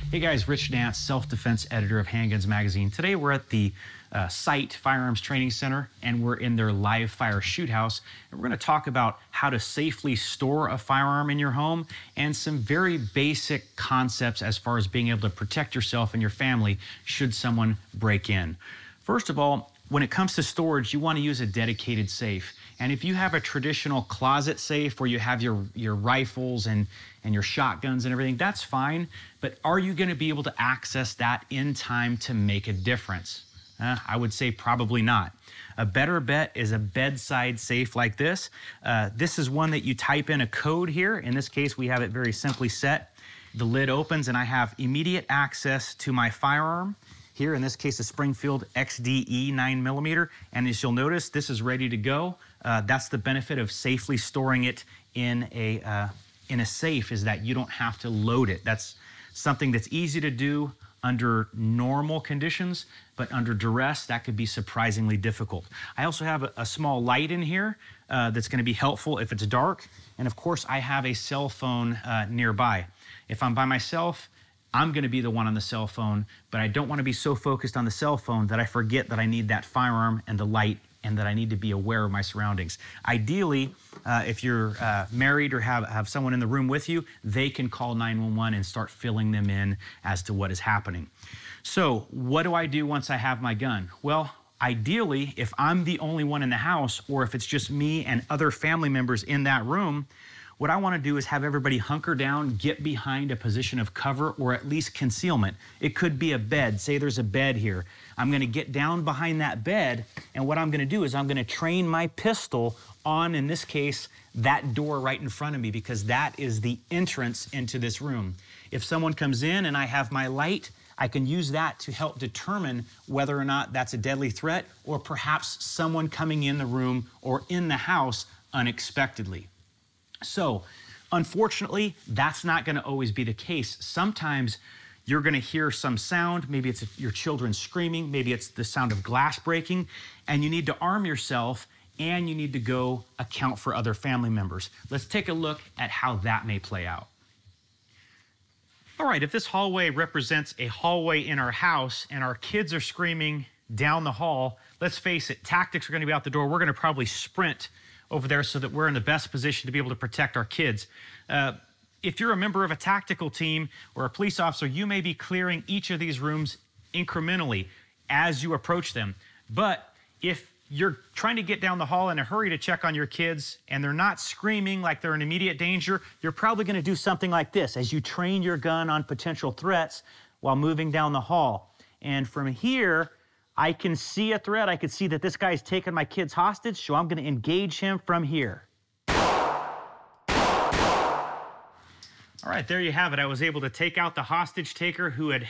Hey guys, Rich Nance, self-defense editor of Handguns Magazine. Today we're at the site Firearms Training Center, and we're in their live fire shoot house. And we're going to talk about how to safely store a firearm in your home and some very basic concepts as far as being able to protect yourself and your family should someone break in. First of all, when it comes to storage, you want to use a dedicated safe. And if you have a traditional closet safe where you have your rifles and your shotguns and everything, that's fine. But are you going to be able to access that in time to make a difference? I would say probably not. A better bet is a bedside safe like this. This is one that you type in a code here. In this case, we have it very simply set. The lid opens and I have immediate access to my firearm. Here, in this case, a Springfield XDE 9mm. And as you'll notice, this is ready to go. That's the benefit of safely storing it in a safe, is that you don't have to load it. That's something that's easy to do under normal conditions, but under duress, that could be surprisingly difficult. I also have a small light in here that's going to be helpful if it's dark. And of course, I have a cell phone nearby. If I'm by myself, I'm going to be the one on the cell phone, but I don't want to be so focused on the cell phone that I forget that I need that firearm and the light and that I need to be aware of my surroundings. Ideally, if you're married or have someone in the room with you, they can call 911 and start filling them in as to what is happening. So what do I do once I have my gun? Well, ideally, if I'm the only one in the house or if it's just me and other family members in that room, what I want to do is have everybody hunker down, get behind a position of cover or at least concealment. It could be a bed. Say there's a bed here. I'm going to get down behind that bed, and what I'm going to do is I'm going to train my pistol on, in this case, that door right in front of me, because that is the entrance into this room. If someone comes in and I have my light, I can use that to help determine whether or not that's a deadly threat or perhaps someone coming in the room or in the house unexpectedly. So, unfortunately, that's not going to always be the case. Sometimes you're going to hear some sound, maybe it's your children screaming, maybe it's the sound of glass breaking, and you need to arm yourself and you need to go account for other family members. Let's take a look at how that may play out. All right, if this hallway represents a hallway in our house and our kids are screaming down the hall, let's face it, tactics are going to be out the door. We're going to probably sprint over there so that we're in the best position to be able to protect our kids. If you're a member of a tactical team or a police officer, you may be clearing each of these rooms incrementally as you approach them. But if you're trying to get down the hall in a hurry to check on your kids and they're not screaming like they're in immediate danger, you're probably going to do something like this as you train your gun on potential threats while moving down the hall. And from here, I can see a threat. I can see that this guy's taking my kids hostage, so I'm going to engage him from here. All right, there you have it. I was able to take out the hostage taker who had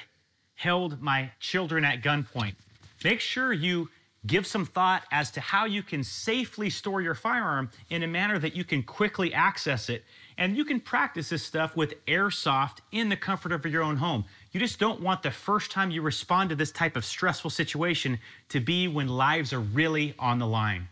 held my children at gunpoint. Make sure you give some thought as to how you can safely store your firearm in a manner that you can quickly access it. And you can practice this stuff with airsoft in the comfort of your own home. You just don't want the first time you respond to this type of stressful situation to be when lives are really on the line.